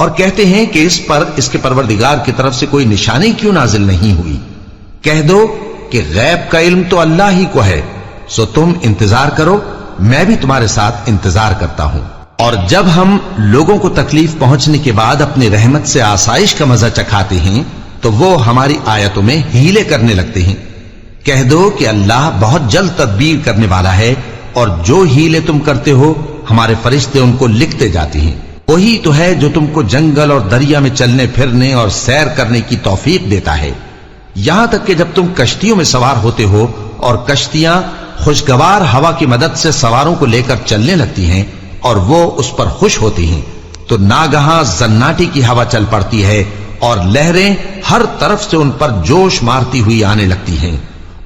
اور کہتے ہیں کہ اس پر اس کے پروردگار کی طرف سے کوئی نشانی کیوں نازل نہیں ہوئی؟ کہہ دو کہ غیب کا علم تو اللہ ہی کو ہے، سو تم انتظار کرو، میں بھی تمہارے ساتھ انتظار کرتا ہوں۔ اور جب ہم لوگوں کو تکلیف پہنچنے کے بعد اپنی رحمت سے آسائش کا مزہ چکھاتے ہیں تو وہ ہماری آیتوں میں ہیلے کرنے لگتے ہیں۔ کہہ دو کہ اللہ بہت جلد تدبیر کرنے والا ہے، اور جو ہیلے تم کرتے ہو ہمارے فرشتے ان کو لکھتے جاتے ہیں۔ وہی تو ہے جو تم کو جنگل اور دریا میں چلنے پھرنے اور سیر کرنے کی توفیق دیتا ہے، یہاں تک کہ جب تم کشتیوں میں سوار ہوتے ہو اور کشتیاں خوشگوار ہوا کی مدد سے سواروں کو لے کر چلنے لگتی ہیں اور وہ اس پر خوش ہوتی ہیں، تو ناگہاں زناٹی کی ہوا چل پڑتی ہے اور لہریں ہر طرف سے ان پر جوش مارتی ہوئی آنے لگتی ہیں،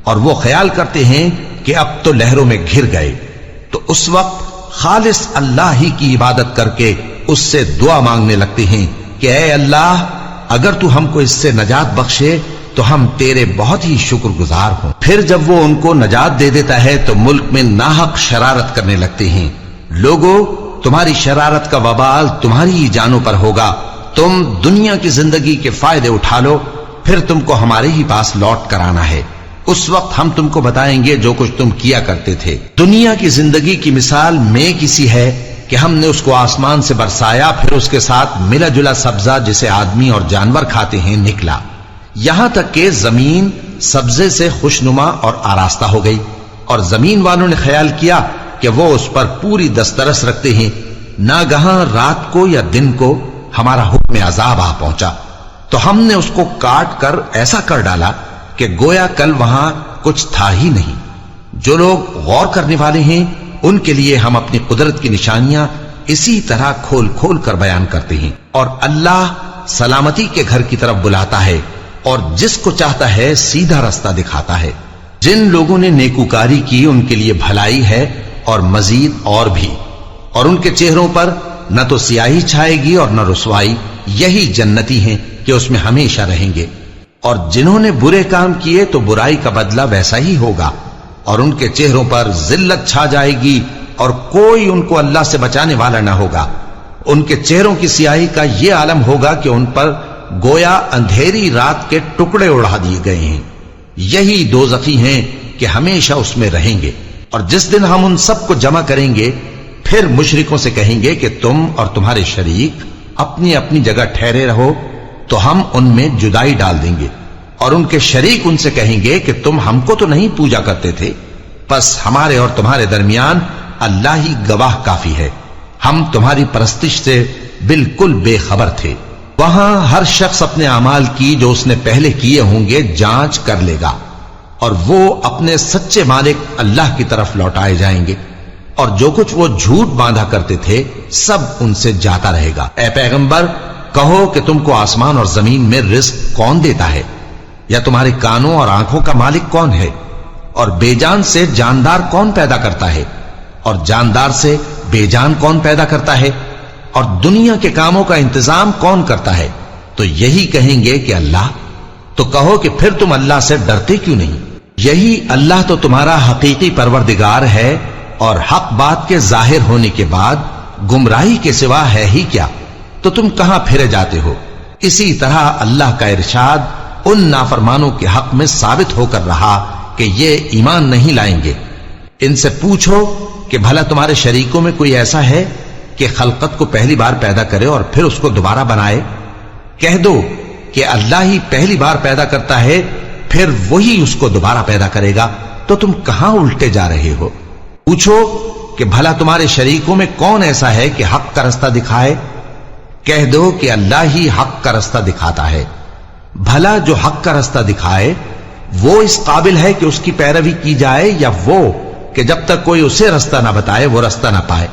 اور وہ خیال کرتے ہیں کہ اب تو لہروں میں گھر گئے۔ تو اس وقت خالص اللہ ہی کی عبادت کر کے اس سے دعا مانگنے لگتے ہیں کہ اے اللہ، اگر تو ہم کو اس سے نجات بخشے تو ہم تیرے بہت ہی شکر گزار ہوں۔ پھر جب وہ ان کو نجات دے دیتا ہے تو ملک میں ناحق شرارت کرنے لگتے ہیں۔ لوگو، تمہاری شرارت کا وبال تمہاری ہی جانوں پر ہوگا، تم دنیا کی زندگی کے فائدے اٹھا لو، پھر تم کو ہمارے ہی پاس لوٹ کر آنا ہے، اس وقت ہم تم کو بتائیں گے جو کچھ تم کیا کرتے تھے۔ دنیا کی زندگی کی مثال میں کسی ہے کہ ہم نے اس کو آسمان سے برسایا، پھر اس کے ساتھ ملا جلا سبزہ جسے آدمی اور جانور کھاتے ہیں نکلا، یہاں تک کہ زمین سبزے سے خوشنما اور آراستہ ہو گئی، اور زمین والوں نے خیال کیا کہ وہ اس پر پوری دسترس رکھتے ہیں۔ ناگہاں رات کو یا دن کو ہمارا حکم عذاب آ پہنچا تو ہم نے اس کو کاٹ کر ایسا کر ڈالا کہ گویا کل وہاں کچھ تھا ہی نہیں۔ جو لوگ غور کرنے والے ہیں ان کے لیے ہم اپنی قدرت کی نشانیاں اسی طرح کھول کھول کر بیان کرتے ہیں۔ اور اللہ سلامتی کے گھر کی طرف بلاتا ہے اور جس کو چاہتا ہے سیدھا رستہ دکھاتا ہے۔ جن لوگوں نے نیکوکاری کی ان کے لیے بھلائی ہے اور مزید اور بھی، اور ان کے چہروں پر نہ تو سیاہی چھائے گی اور نہ رسوائی، یہی جنتی ہیں کہ اس میں ہمیشہ رہیں گے۔ اور جنہوں نے برے کام کیے تو برائی کا بدلہ ویسا ہی ہوگا، اور ان کے چہروں پر ذلت چھا جائے گی اور کوئی ان کو اللہ سے بچانے والا نہ ہوگا۔ ان کے چہروں کی سیاہی کا یہ عالم ہوگا کہ ان پر گویا اندھیری رات کے ٹکڑے اڑا دیے گئے ہیں، یہی دوزخی ہیں کہ ہمیشہ اس میں رہیں گے۔ اور جس دن ہم ان سب کو جمع کریں گے پھر مشرکوں سے کہیں گے کہ تم اور تمہارے شریک اپنی اپنی جگہ ٹھہرے رہو، تو ہم ان میں جدائی ڈال دیں گے، اور ان کے شریک ان سے کہیں گے کہ تم ہم کو تو نہیں پوجا کرتے تھے، بس ہمارے اور تمہارے درمیان اللہ ہی گواہ کافی ہے، ہم تمہاری پرستش سے بالکل بے خبر تھے۔ وہاں ہر شخص اپنے اعمال کی جو اس نے پہلے کیے ہوں گے جانچ کر لے گا، اور وہ اپنے سچے مالک اللہ کی طرف لوٹائے جائیں گے، اور جو کچھ وہ جھوٹ باندھا کرتے تھے سب ان سے جاتا رہے گا۔ اے پیغمبر، کہو کہ تم کو آسمان اور زمین میں رزق کون دیتا ہے، یا تمہارے کانوں اور آنکھوں کا مالک کون ہے، اور بے جان سے جاندار کون پیدا کرتا ہے، اور جاندار سے بے جان کون پیدا کرتا ہے، اور دنیا کے کاموں کا انتظام کون کرتا ہے؟ تو یہی کہیں گے کہ اللہ۔ تو کہو کہ پھر تم اللہ سے ڈرتے کیوں نہیں؟ یہی اللہ تو تمہارا حقیقی پروردگار ہے، اور حق بات کے ظاہر ہونے کے بعد گمراہی کے سوا ہے ہی کیا؟ تو تم کہاں پھرے جاتے ہو؟ اسی طرح اللہ کا ارشاد ان نافرمانوں کے حق میں ثابت ہو کر رہا کہ یہ ایمان نہیں لائیں گے۔ ان سے پوچھو کہ بھلا تمہارے شریکوں میں کوئی ایسا ہے کہ خلقت کو پہلی بار پیدا کرے اور پھر اس کو دوبارہ بنائے؟ کہہ دو کہ اللہ ہی پہلی بار پیدا کرتا ہے، پھر وہی اس کو دوبارہ پیدا کرے گا، تو تم کہاں الٹے جا رہے ہو؟ پوچھو کہ بھلا تمہارے شریکوں میں کون ایسا ہے کہ حق کا رستہ دکھائے؟ کہہ دو کہ اللہ ہی حق کا رستہ دکھاتا ہے۔ بھلا جو حق کا رستہ دکھائے وہ اس قابل ہے کہ اس کی پیروی کی جائے، یا وہ کہ جب تک کوئی اسے رستہ نہ بتائے وہ رستہ نہ پائے؟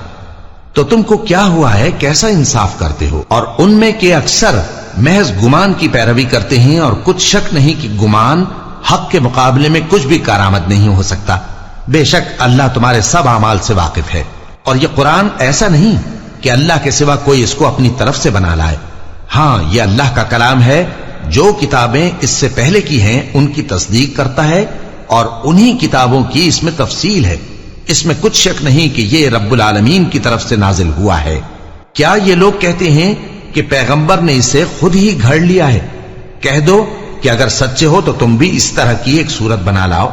تو تم کو کیا ہوا ہے، کیسا انصاف کرتے ہو؟ اور ان میں کے اکثر محض گمان کی پیروی کرتے ہیں، اور کچھ شک نہیں کہ گمان حق کے مقابلے میں کچھ بھی کارآمد نہیں ہو سکتا۔ بے شک اللہ تمہارے سب اعمال سے واقف ہے، اور یہ قرآن ایسا نہیں کہ اللہ کے سوا کوئی اس کو اپنی طرف سے بنا لائے۔ ہاں، یہ اللہ کا کلام ہے، جو کتابیں اس سے پہلے کی ہیں ان کی تصدیق کرتا ہے، اور انہی کتابوں کی اس میں تفصیل ہے، اس میں کچھ شک نہیں کہ یہ رب العالمین کی طرف سے نازل ہوا ہے۔ کیا یہ لوگ کہتے ہیں کہ پیغمبر نے اسے خود ہی گھڑ لیا ہے۔ کہہ دو کہ اگر سچے ہو تو تم بھی اس طرح کی ایک صورت بنا لاؤ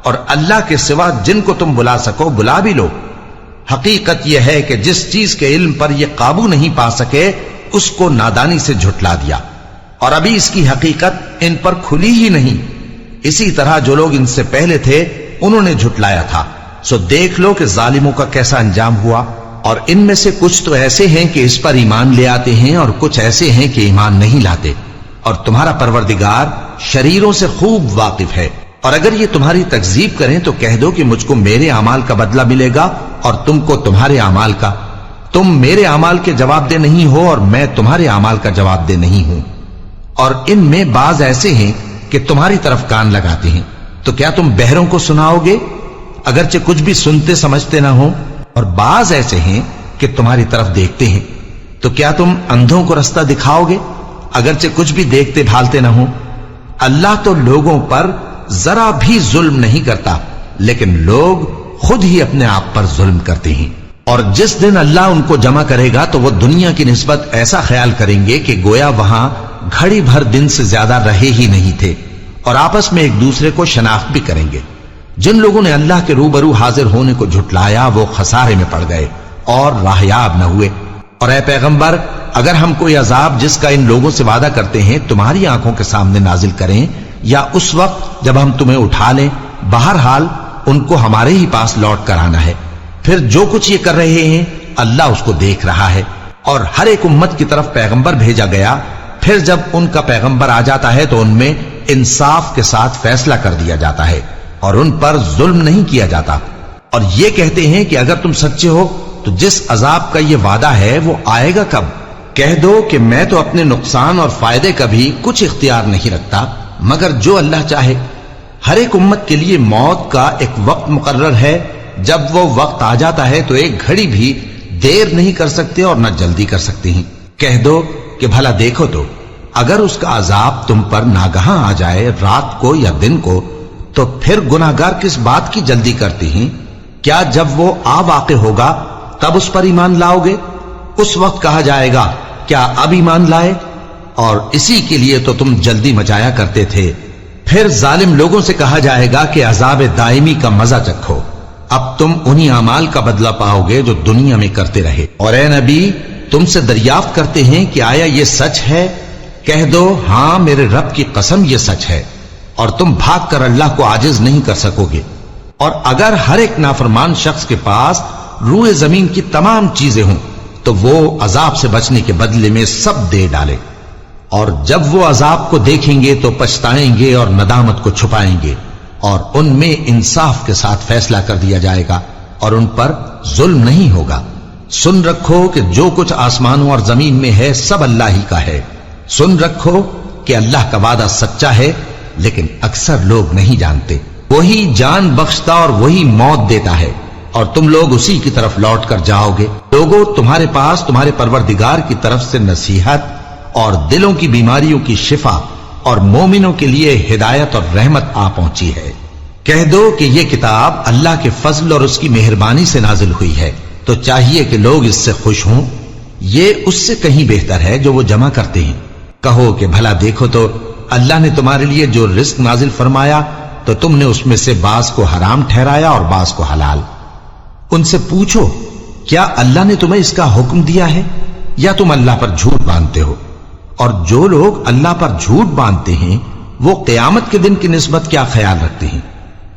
اور اللہ کے سوا جن کو تم بلا سکو بلا بھی لو۔ حقیقت یہ ہے کہ جس چیز کے علم پر یہ قابو نہیں پا سکے اس کو نادانی سے جھٹلا دیا، اور ابھی اس کی حقیقت ان پر کھلی ہی نہیں۔ اسی طرح جو لوگ ان سے پہلے تھے انہوں نے جھٹلایا تھا، سو دیکھ لو کہ ظالموں کا کیسا انجام ہوا۔ اور ان میں سے کچھ تو ایسے ہیں کہ اس پر ایمان لے آتے ہیں اور کچھ ایسے ہیں کہ ایمان نہیں لاتے، اور تمہارا پروردگار شریروں سے خوب واقف ہے۔ اور اگر یہ تمہاری تکذیب کریں تو کہہ دو کہ مجھ کو میرے اعمال کا بدلہ ملے گا اور تم کو تمہارے اعمال کا۔ تم میرے اعمال کے جواب دہ نہیں ہو اور میں تمہارے اعمال کا جواب دہ نہیں ہوں۔ اور ان میں بعض ایسے ہیں کہ تمہاری طرف کان لگاتے ہیں، تو کیا تم بہروں کو سناؤ گے اگرچہ کچھ بھی سنتے سمجھتے نہ ہو؟ اور بعض ایسے ہیں کہ تمہاری طرف دیکھتے ہیں، تو کیا تم اندھوں کو رستہ دکھاؤ گے اگرچہ کچھ بھی دیکھتے بھالتے نہ ہو؟ اللہ تو لوگوں پر ذرا بھی ظلم نہیں کرتا، لیکن لوگ خود ہی اپنے آپ پر ظلم کرتے ہیں۔ اور جس دن اللہ ان کو جمع کرے گا تو وہ دنیا کی نسبت ایسا خیال کریں گے کہ گویا وہاں گھڑی بھر دن سے زیادہ رہے ہی نہیں تھے، اور آپس میں ایک دوسرے کو شناخت بھی کریں گے۔ جن لوگوں نے اللہ کے روبرو حاضر ہونے کو جھٹلایا وہ خسارے میں پڑ گئے اور راہیاب نہ ہوئے۔ اور اے پیغمبر، اگر ہم کوئی عذاب جس کا ان لوگوں سے وعدہ کرتے ہیں تمہاری آنکھوں کے سامنے نازل کریں یا اس وقت جب ہم تمہیں اٹھا لیں، بہرحال ان کو ہمارے ہی پاس لوٹ کر آنا ہے۔ پھر جو کچھ یہ کر رہے ہیں اللہ اس کو دیکھ رہا ہے۔ اور ہر ایک امت کی طرف پیغمبر بھیجا گیا، پھر جب ان کا پیغمبر آ جاتا ہے تو ان میں انصاف کے ساتھ فیصلہ کر دیا جاتا ہے اور ان پر ظلم نہیں کیا جاتا۔ اور یہ کہتے ہیں کہ اگر تم سچے ہو تو جس عذاب کا یہ وعدہ ہے وہ آئے گا کب؟ کہہ دو کہ میں تو اپنے نقصان اور فائدے کا بھی کچھ اختیار نہیں رکھتا مگر جو اللہ چاہے۔ ہر ایک امت کے لیے موت کا ایک وقت مقرر ہے، جب وہ وقت آ جاتا ہے تو ایک گھڑی بھی دیر نہیں کر سکتے اور نہ جلدی کر سکتے ہیں۔ کہہ دو کہ بھلا دیکھو تو اگر اس کا عذاب تم پر ناگہاں آ جائے رات کو یا دن کو تو پھر گناہگار کس بات کی جلدی کرتے ہیں؟ کیا جب وہ آ واقع ہوگا تب اس پر ایمان لاؤ گے؟ اس وقت کہا جائے گا کیا اب ایمان لائے؟ اور اسی کے لیے تو تم جلدی مچایا کرتے تھے۔ پھر ظالم لوگوں سے کہا جائے گا کہ عذاب دائمی کا مزہ چکھو، اب تم انہی اعمال کا بدلہ پاؤ گے جو دنیا میں کرتے رہے۔ اور اے نبی، تم سے دریافت کرتے ہیں کہ آیا یہ سچ ہے؟ کہہ دو ہاں میرے رب کی قسم یہ سچ ہے، اور تم بھاگ کر اللہ کو عاجز نہیں کر سکو گے۔ اور اگر ہر ایک نافرمان شخص کے پاس روئے زمین کی تمام چیزیں ہوں تو وہ عذاب سے بچنے کے بدلے میں سب دے ڈالے، اور جب وہ عذاب کو دیکھیں گے تو پچھتائیں گے اور ندامت کو چھپائیں گے، اور ان میں انصاف کے ساتھ فیصلہ کر دیا جائے گا اور ان پر ظلم نہیں ہوگا۔ سن رکھو کہ جو کچھ آسمانوں اور زمین میں ہے سب اللہ ہی کا ہے۔ سن رکھو کہ اللہ کا وعدہ سچا ہے، لیکن اکثر لوگ نہیں جانتے۔ وہی جان بخشتا اور وہی موت دیتا ہے، اور تم لوگ اسی کی طرف لوٹ کر جاؤ گے۔ لوگوں، تمہارے پاس تمہارے پروردگار کی طرف سے نصیحت اور دلوں کی بیماریوں کی شفا اور مومنوں کے لیے ہدایت اور رحمت آ پہنچی ہے۔ کہہ دو کہ یہ کتاب اللہ کے فضل اور اس کی مہربانی سے نازل ہوئی ہے، تو چاہیے کہ لوگ اس سے خوش ہوں۔ یہ اس سے کہیں بہتر ہے جو وہ جمع کرتے ہیں۔ کہو کہ بھلا دیکھو تو اللہ نے تمہارے لیے جو رزق نازل فرمایا تو تم نے اس میں سے بعض کو حرام ٹھہرایا اور بعض کو حلال۔ ان سے پوچھو کیا اللہ نے تمہیں اس کا حکم دیا ہے یا تم اللہ پر جھوٹ باندھتے ہو؟ اور جو لوگ اللہ پر جھوٹ باندھتے ہیں وہ قیامت کے دن کی نسبت کیا خیال رکھتے ہیں؟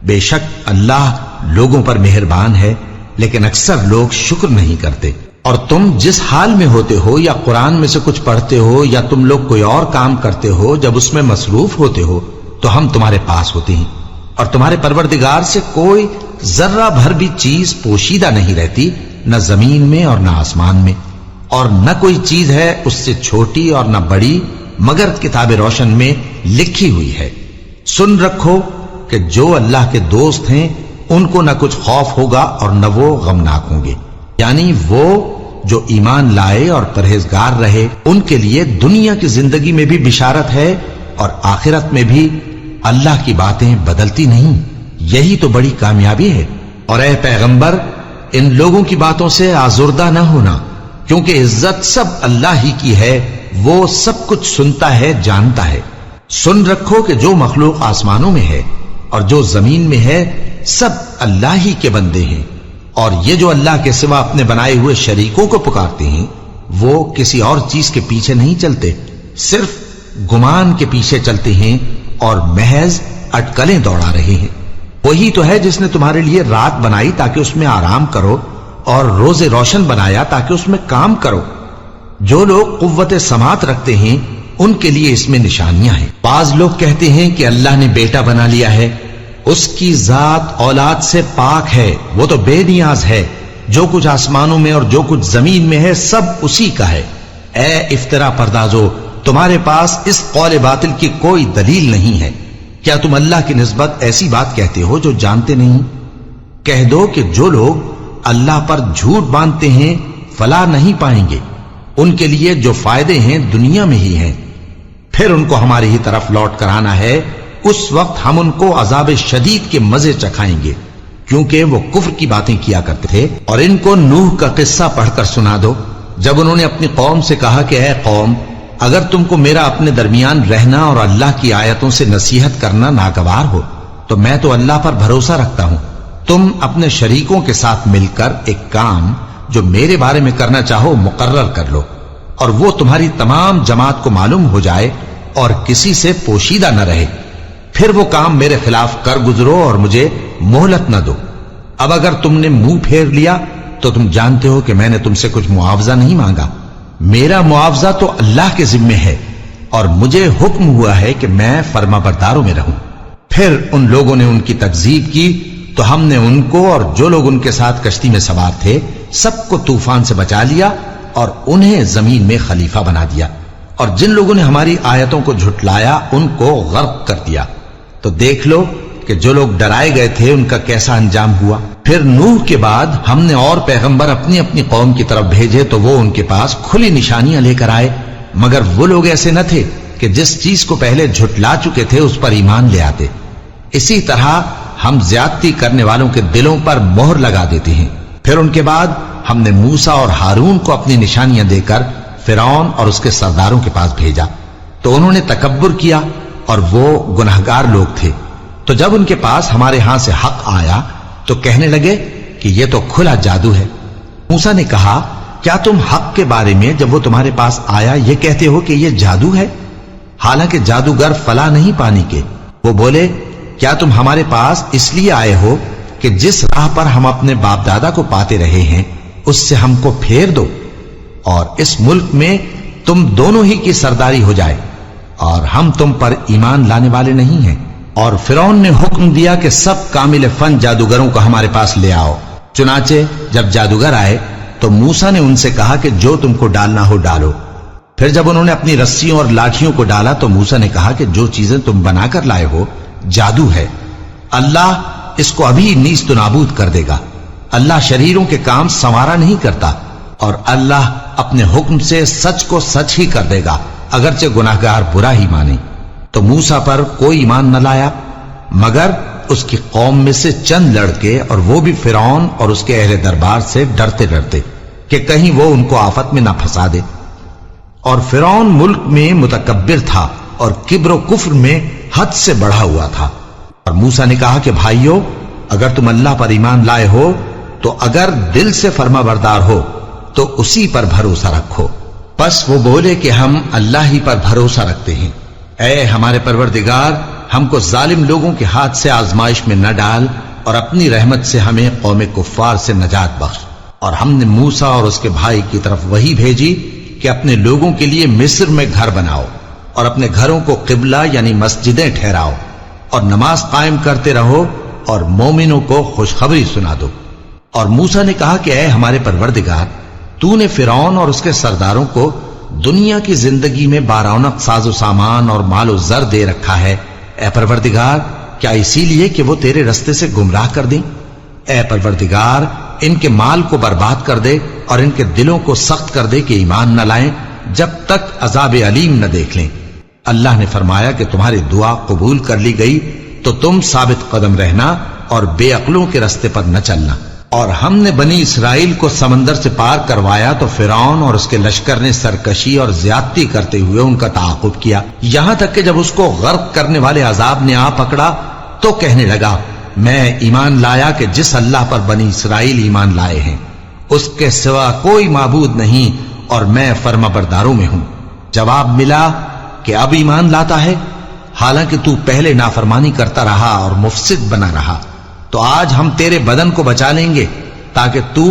بے شک اللہ لوگوں پر مہربان ہے، لیکن اکثر لوگ شکر نہیں کرتے۔ اور تم جس حال میں ہوتے ہو یا قرآن میں سے کچھ پڑھتے ہو یا تم لوگ کوئی اور کام کرتے ہو، جب اس میں مصروف ہوتے ہو تو ہم تمہارے پاس ہوتے ہیں، اور تمہارے پروردگار سے کوئی ذرہ بھر بھی چیز پوشیدہ نہیں رہتی، نہ زمین میں اور نہ آسمان میں، اور نہ کوئی چیز ہے اس سے چھوٹی اور نہ بڑی مگر کتاب روشن میں لکھی ہوئی ہے۔ سن رکھو کہ جو اللہ کے دوست ہیں ان کو نہ کچھ خوف ہوگا اور نہ وہ غمناک ہوں گے، یعنی وہ جو ایمان لائے اور پرہیزگار رہے ان کے لیے دنیا کی زندگی میں بھی بشارت ہے اور آخرت میں بھی۔ اللہ کی باتیں بدلتی نہیں، یہی تو بڑی کامیابی ہے۔ اور اے پیغمبر، ان لوگوں کی باتوں سے آزردہ نہ ہونا، کیونکہ عزت سب اللہ ہی کی ہے، وہ سب کچھ سنتا ہے، جانتا ہے۔ سن رکھو کہ جو مخلوق آسمانوں میں ہے اور جو زمین میں ہے سب اللہ ہی کے بندے ہیں، اور یہ جو اللہ کے سوا اپنے بنائے ہوئے شریکوں کو پکارتے ہیں وہ کسی اور چیز کے پیچھے نہیں چلتے، صرف گمان کے پیچھے چلتے ہیں اور محض اٹکلیں دوڑا رہے ہیں۔ وہی تو ہے جس نے تمہارے لیے رات بنائی تاکہ اس میں آرام کرو، اور روز روشن بنایا تاکہ اس میں کام کرو۔ جو لوگ قوت سماعت رکھتے ہیں ان کے لیے اس میں نشانیاں ہیں۔ بعض لوگ کہتے ہیں کہ اللہ نے بیٹا بنا لیا ہے، اس کی ذات اولاد سے پاک ہے، وہ تو بے نیاز ہے، جو کچھ آسمانوں میں اور جو کچھ زمین میں ہے سب اسی کا ہے۔ اے افترا پردازو، تمہارے پاس اس قول باطل کی کوئی دلیل نہیں ہے۔ کیا تم اللہ کی نسبت ایسی بات کہتے ہو جو جانتے نہیں؟ کہہ دو کہ جو لوگ اللہ پر جھوٹ باندھتے ہیں فلاح نہیں پائیں گے، ان کے لیے جو فائدے ہیں دنیا میں ہی ہیں، پھر ان کو ہماری ہی طرف لوٹ کر آنا ہے، اس وقت ہم ان کو عذاب شدید کے مزے چکھائیں گے، کیونکہ وہ کفر کی باتیں کیا کرتے تھے۔ اور ان کو نوح کا قصہ پڑھ کر سنا دو، جب انہوں نے اپنی قوم سے کہا کہ اے قوم، اگر تم کو میرا اپنے درمیان رہنا اور اللہ کی آیتوں سے نصیحت کرنا ناگوار ہو تو میں تو اللہ پر بھروسہ رکھتا ہوں، تم اپنے شریکوں کے ساتھ مل کر ایک کام جو میرے بارے میں کرنا چاہو مقرر کر لو، اور وہ تمہاری تمام جماعت کو معلوم ہو جائے اور کسی سے پوشیدہ نہ رہے، پھر وہ کام میرے خلاف کر گزرو اور مجھے مہلت نہ دو۔ اب اگر تم نے منہ پھیر لیا تو تم جانتے ہو کہ میں نے تم سے کچھ معاوضہ نہیں مانگا، میرا معاوضہ تو اللہ کے ذمے ہے، اور مجھے حکم ہوا ہے کہ میں فرما برداروں میں رہوں۔ پھر ان لوگوں نے ان کی تکذیب کی تو ہم نے ان کو اور جو لوگ ان کے ساتھ کشتی میں سوار تھے سب کو طوفان سے بچا لیا اور انہیں زمین میں خلیفہ بنا دیا، اور جن لوگوں نے ہماری آیتوں کو جھٹلایا ان کو غرق کر دیا۔ تو دیکھ لو کہ جو لوگ ڈرائے گئے تھے ان کا کیسا انجام ہوا۔ پھر نوح کے بعد ہم نے اور پیغمبر اپنی اپنی قوم کی طرف بھیجے تو وہ ان کے پاس کھلی نشانیاں لے کر آئے، مگر وہ لوگ ایسے نہ تھے کہ جس چیز کو پہلے جھٹلا چکے تھے اس پر ایمان لے آتے۔ اسی طرح ہم زیادتی کرنے والوں کے دلوں پر مہر لگا دیتے ہیں۔ پھر ان کے بعد ہم نے موسیٰ اور ہارون کو اپنی نشانیاں دے کر فرعون اور اس کے سرداروں کے پاس بھیجا، تو انہوں نے تکبر کیا اور وہ گناہگار لوگ تھے۔ تو جب ان کے پاس ہمارے ہاں سے حق آیا تو کہنے لگے کہ یہ تو کھلا جادو ہے۔ موسیٰ نے کہا، کیا تم حق کے بارے میں جب وہ تمہارے پاس آیا یہ کہتے ہو کہ یہ جادو ہے، حالانکہ جادوگر فلاح نہیں پانی کے؟ وہ بولے، کیا تم ہمارے پاس اس لیے آئے ہو کہ جس راہ پر ہم اپنے باپ دادا کو پاتے رہے ہیں اس سے ہم کو پھیر دو، اور اس ملک میں تم دونوں ہی کی سرداری ہو جائے، اور ہم تم پر ایمان لانے والے نہیں ہیں؟ اور فرعون نے حکم دیا کہ سب کامل فن جادوگروں کو ہمارے پاس لے آؤ۔ چنانچہ جب جادوگر آئے تو موسیٰ نے ان سے کہا کہ جو تم کو ڈالنا ہو ڈالو۔ پھر جب انہوں نے اپنی رسیوں اور لاٹھیوں کو ڈالا تو موسیٰ نے کہا کہ جو چیزیں تم بنا کر لائے ہو جادو ہے، اللہ اس کو ابھی نیست و نابود کر دے گا۔ اللہ شریروں کے کام سنوارا نہیں کرتا، اور اللہ اپنے حکم سے سچ کو سچ ہی کر دے گا، اگرچہ گناہگار برا ہی مانے۔ تو موسیٰ پر کوئی ایمان نہ لایا مگر اس کی قوم میں سے چند لڑکے، اور وہ بھی فرعون اور اس کے اہل دربار سے ڈرتے ڈرتے کہ کہیں وہ ان کو آفت میں نہ پھنسا دے۔ اور فرعون ملک میں متکبر تھا اور کبر و کفر میں حد سے بڑھا ہوا تھا۔ اور موسیٰ نے کہا کہ بھائیو، اگر تم اللہ پر ایمان لائے ہو تو اگر دل سے فرما بردار ہو تو اسی پر بھروسہ رکھو۔ پس وہ بولے کہ ہم اللہ ہی پر بھروسہ رکھتے ہیں۔ اے ہمارے پروردگار، ہم کو ظالم لوگوں کے ہاتھ سے آزمائش میں نہ ڈال، اور اپنی رحمت سے ہمیں قوم کفار سے نجات بخش۔ اور ہم نے موسیٰ اور اس کے بھائی کی طرف وحی بھیجی کہ اپنے لوگوں کے لیے مصر میں گھر بناؤ، اور اپنے گھروں کو قبلہ یعنی مسجدیں ٹھہراؤ، اور نماز قائم کرتے رہو، اور مومنوں کو خوشخبری سنا دو۔ اور موسیٰ نے کہا کہ اے ہمارے پروردگار، تو نے فرعون اور اس کے سرداروں کو دنیا کی زندگی میں بارونق ساز و سامان اور مال و زر دے رکھا ہے، اے پروردگار کیا اسی لیے کہ وہ تیرے رستے سے گمراہ کر دیں؟ اے پروردگار ان کے مال کو برباد کر دے اور ان کے دلوں کو سخت کر دے کہ ایمان نہ لائیں جب تک عذاب علیم نہ دیکھ لیں۔ اللہ نے فرمایا کہ تمہاری دعا قبول کر لی گئی تو تم ثابت قدم رہنا اور بے عقلوں کے رستے پر نہ چلنا۔ اور ہم نے بنی اسرائیل کو سمندر سے پار کروایا تو فرعون اور اس کے لشکر نے سرکشی اور زیادتی کرتے ہوئے ان کا تعاقب کیا، یہاں تک کہ جب اس کو غرق کرنے والے عذاب نے آ پکڑا تو کہنے لگا میں ایمان لایا کہ جس اللہ پر بنی اسرائیل ایمان لائے ہیں اس کے سوا کوئی معبود نہیں اور میں فرما برداروں میں ہوں۔ جواب ملا کہ اب ایمان لاتا ہے حالانکہ تو پہلے نافرمانی کرتا رہا اور مفسد بنا رہا، تو آج ہم تیرے بدن کو بچا لیں گے تاکہ تو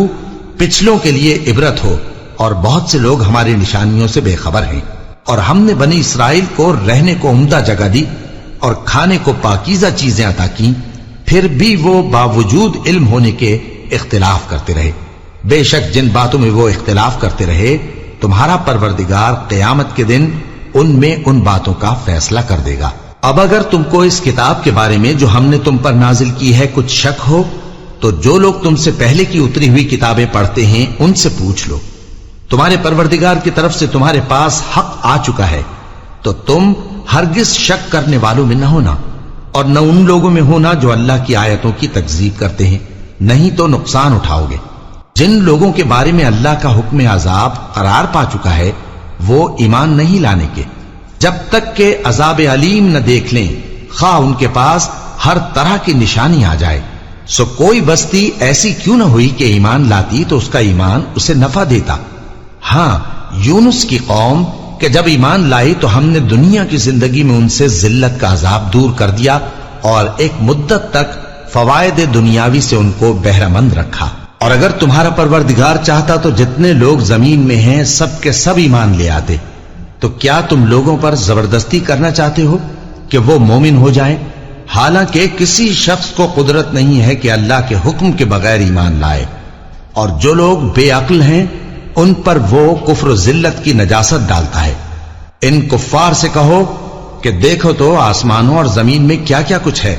پچھلوں کے لیے عبرت ہو، اور بہت سے لوگ ہماری نشانیوں سے بے خبر ہیں۔ اور ہم نے بنی اسرائیل کو رہنے کو عمدہ جگہ دی اور کھانے کو پاکیزہ چیزیں عطا کی، پھر بھی وہ باوجود علم ہونے کے اختلاف کرتے رہے۔ بے شک جن باتوں میں وہ اختلاف کرتے رہے تمہارا پروردگار قیامت کے دن ان میں ان باتوں کا فیصلہ کر دے گا۔ اب اگر تم کو اس کتاب کے بارے میں جو ہم نے تم پر نازل کی ہے کچھ شک ہو تو جو لوگ تم سے پہلے کی اتری ہوئی کتابیں پڑھتے ہیں ان سے پوچھ لو، تمہارے پروردگار کی طرف سے تمہارے پاس حق آ چکا ہے تو تم ہرگز شک کرنے والوں میں نہ ہونا، اور نہ ان لوگوں میں ہونا جو اللہ کی آیتوں کی تکذیب کرتے ہیں، نہیں تو نقصان اٹھاؤ گے۔ جن لوگوں کے بارے میں اللہ کا حکم عذاب قرار پا چکا ہے وہ ایمان نہیں لانے کے جب تک کہ عذاب علیم نہ دیکھ لیں، خواہ ان کے پاس ہر طرح کی نشانی آ جائے۔ سو کوئی بستی ایسی کیوں نہ ہوئی کہ ایمان لاتی تو اس کا ایمان اسے نفع دیتا۔ ہاں، یونس کی قوم کہ جب ایمان لائی تو ہم نے دنیا کی زندگی میں ان سے ذلت کا عذاب دور کر دیا اور ایک مدت تک فوائد دنیاوی سے ان کو بہرہ مند رکھا۔ اور اگر تمہارا پروردگار چاہتا تو جتنے لوگ زمین میں ہیں سب کے سب ایمان لے آتے، تو کیا تم لوگوں پر زبردستی کرنا چاہتے ہو کہ وہ مومن ہو جائیں؟ حالانکہ کسی شخص کو قدرت نہیں ہے کہ اللہ کے حکم کے بغیر ایمان لائے، اور جو لوگ بے عقل ہیں ان پر وہ کفر و ذلت کی نجاست ڈالتا ہے۔ ان کفار سے کہو کہ دیکھو تو آسمانوں اور زمین میں کیا کیا کچھ ہے،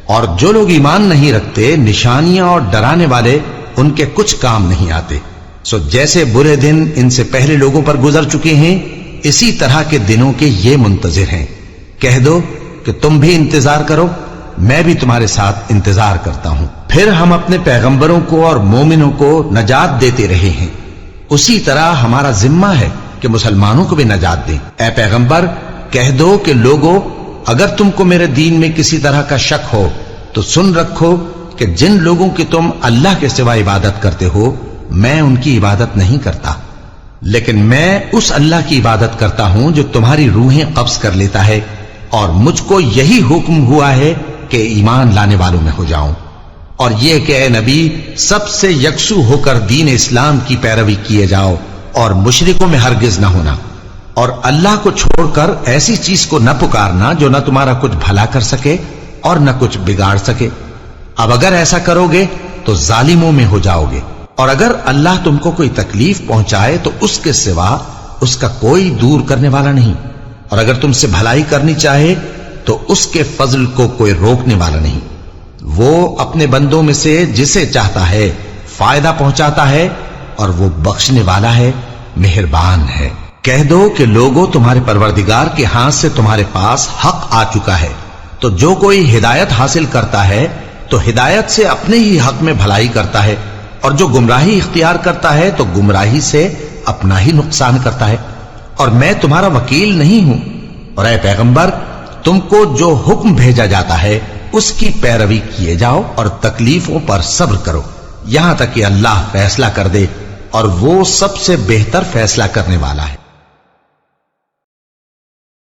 اور جو لوگ ایمان نہیں رکھتے نشانیاں اور ڈرانے والے ان کے کچھ کام نہیں آتے۔ سو جیسے برے دن ان سے پہلے لوگوں پر گزر چکے ہیں اسی طرح کے دنوں کے یہ منتظر ہیں۔ کہہ دو کہ تم بھی انتظار کرو، میں بھی تمہارے ساتھ انتظار کرتا ہوں۔ پھر ہم اپنے پیغمبروں کو اور مومنوں کو نجات دیتے رہے ہیں، اسی طرح ہمارا ذمہ ہے کہ مسلمانوں کو بھی نجات دیں۔ اے پیغمبر کہہ دو کہ لوگو اگر تم کو میرے دین میں کسی طرح کا شک ہو تو سن رکھو کہ جن لوگوں کی تم اللہ کے سوا عبادت کرتے ہو میں ان کی عبادت نہیں کرتا، لیکن میں اس اللہ کی عبادت کرتا ہوں جو تمہاری روحیں قبض کر لیتا ہے، اور مجھ کو یہی حکم ہوا ہے کہ ایمان لانے والوں میں ہو جاؤں، اور یہ کہ اے نبی سب سے یکسو ہو کر دین اسلام کی پیروی کیے جاؤ اور مشرکوں میں ہرگز نہ ہونا، اور اللہ کو چھوڑ کر ایسی چیز کو نہ پکارنا جو نہ تمہارا کچھ بھلا کر سکے اور نہ کچھ بگاڑ سکے۔ اب اگر ایسا کرو گے تو ظالموں میں ہو جاؤ گے، اور اگر اللہ تم کو کوئی تکلیف پہنچائے تو اس کے سوا اس کا کوئی دور کرنے والا نہیں، اور اگر تم سے بھلائی کرنی چاہے تو اس کے فضل کو کوئی روکنے والا نہیں۔ وہ اپنے بندوں میں سے جسے چاہتا ہے فائدہ پہنچاتا ہے، اور وہ بخشنے والا ہے، مہربان ہے۔ کہہ دو کہ لوگوں تمہارے پروردگار کے ہاتھ سے تمہارے پاس حق آ چکا ہے، تو جو کوئی ہدایت حاصل کرتا ہے تو ہدایت سے اپنے ہی حق میں بھلائی کرتا ہے، اور جو گمراہی اختیار کرتا ہے تو گمراہی سے اپنا ہی نقصان کرتا ہے، اور میں تمہارا وکیل نہیں ہوں۔ اور اے پیغمبر تم کو جو حکم بھیجا جاتا ہے اس کی پیروی کیے جاؤ اور تکلیفوں پر صبر کرو یہاں تک کہ اللہ فیصلہ کر دے، اور وہ سب سے بہتر فیصلہ کرنے والا ہے۔